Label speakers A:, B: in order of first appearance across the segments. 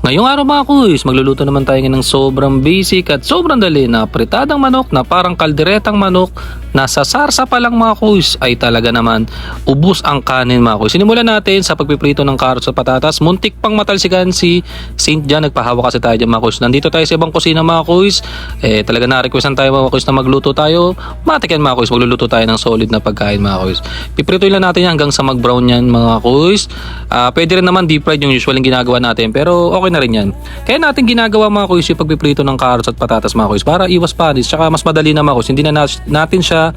A: Ngayong araw mga kuys, magluluto naman tayo ng sobrang basic at sobrang dali na pritadang manok na parang kalderetang manok na sa sarsa pa lang mga kuys ay talaga naman ubos ang kanin mga kuys. Sinimulan natin sa pagpiprito ng carrots at patatas. Muntik pang matalsikan si Saint John, nagpahawa kasi tayo dyan mga kuys. Nandito tayo sa ibang kusina mga kuys. Talaga na-requestan tayo mga kuys na magluto tayo. Matikan mga kuys, magluluto tayo ng solid na pagkain mga kuys. Piprito lang natin yan hanggang sa mag-brown yan mga kuys. Pwede rin naman deep fried yung usual yung ginagawa natin, pero okay na rin yan. Kaya natin ginagawa mga kuys yung pagpiprito ng carrots at patatas mga kuys para iwas panis, tsaka mas madali na mga kuys. Hindi na natin siya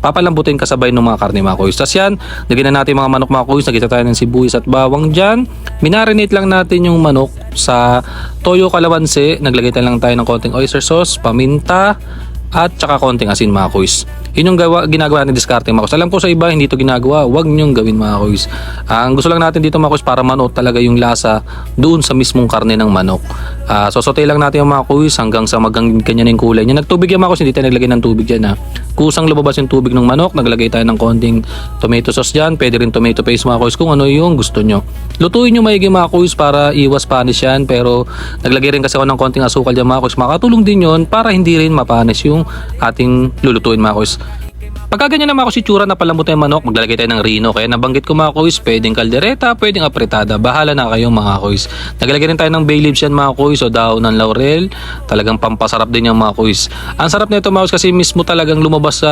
A: papalambutin kasabay ng mga karne mga kuys. Tapos yan, lagyan na natin mga manok mga kuys. Nagisa tayo ng sibuyas at bawang dyan. Minarinate lang natin yung manok sa toyo kalamansi. Naglagay lang tayo ng konting oyster sauce, paminta, at tsaka konting asin mga kuys. Yun yung ginagawa natin diskarte mga kuys. Alam ko sa iba hindi ito ginagawa, huwag nyong gawin mga kuys. Ang gusto lang natin dito mga kuys para manuot talaga yung lasa doon sa mismong karne ng manok. Sosote lang natin yung mga kuys hanggang sa ganyan na yung kulay niya. Nagtubig yan mga kuys, hindi tayo naglagay ng tubig dyan ha. Kusang lumabas yung tubig ng manok, naglagay tayo ng konting tomato sauce dyan, pwede rin tomato paste mga kuys kung ano yung gusto nyo. Lutuin nyo maigi mga kuys para iwas panis yan, pero naglagay rin kasi ako ng konting asukal dyan mga kuys. Makatulong din yun para hindi rin mapanis yung ating lulutuin mga kuys. Pagka ganyan naman ako si tsura na palambutan yung manok, maglalagay tayo ng rino. Kaya nabanggit ko mga kuys, pwedeng kaldereta, pwedeng apretada. Bahala na kayong mga kuys. Naglagay rin tayo ng bay leaves yan mga kuys o daon ng laurel. Talagang pampasarap din yung mga kuys. Ang sarap nito mga kuys kasi mismo talagang lumabas sa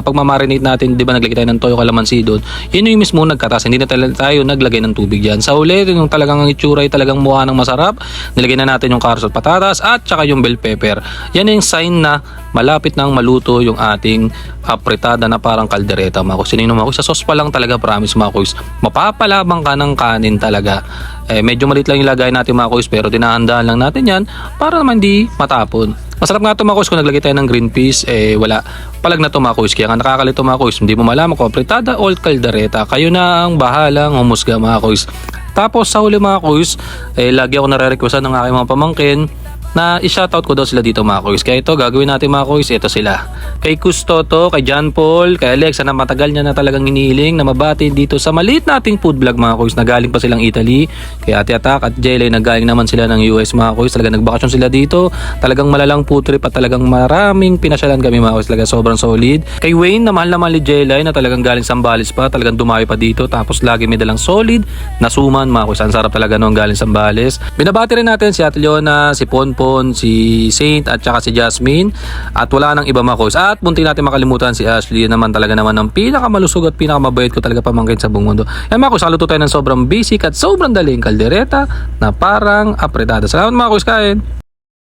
A: pagmamarinate natin. Di ba naglagay tayo ng toyo kalamansi doon? Yun yung mismo nagkatas. Hindi na tayo naglagay ng tubig dyan. Sa uli, yung talagang ang itsura ay talagang mukha ng masarap. Nilagay na natin yung carrots at patatas at saka yung bell pepper. Yan yung sign na malapit nang maluto yung ating apretada na parang kaldereta mga kuys. Sinino mga kuys, sa sauce pa lang talaga promise mga kuys, mapapalabang ka ng kanin talaga. Medyo maliit lang yung lagay natin mga kuys, pero tinahandaan lang natin yan para naman di matapon. Masarap nga ito mga kuys kung naglagay tayo ng green peas, wala palag na ito mga kuys. Kaya nga nakakalito mga kuys, hindi mo malaman kung apretada o kaldereta. Kayo na ang bahalang humusga mga kuys. Tapos sa huli mga kuys, lagi ako nare-requestan ng aking mga pamangkin na i-shoutout ko daw sila dito mga kuys. Kaya ito, gagawin natin mga kuys, ito sila. Kay Custoto, kay John Paul, kay Alexa na matagal niya na talagang hinihiling na mabati dito sa maliit nating food vlog mga kuys na galing pa silang Italy. Kay Ate Atak at Jelly na galing naman sila ng US mga kuys. Talagang nagbakasyon sila dito. Talagang malalang food trip at talagang maraming pinasyalan kami mga kuys. Talagang sobrang solid. Kay Wayne na mahal ni Jelly na talagang galing Sambales pa. Talagang dumayo pa dito. Tapos lagi may dalang solid na suman mga kuys. Ang sarap talaga nung galing Sambales. Binabati rin natin si Ate Leona, si Ponpon, si Saint at saka si Jasmine at wala nang iba mga kuys. At munti natin makalimutan si Ashley naman talaga naman ang pinakamalusog at pinakamabait ko talaga pamangkin sa buong mundo. Yan mga kuys, haluto tayo ng sobrang basic at sobrang daling kaldereta na parang apretada. Salamat mga kuys, kain!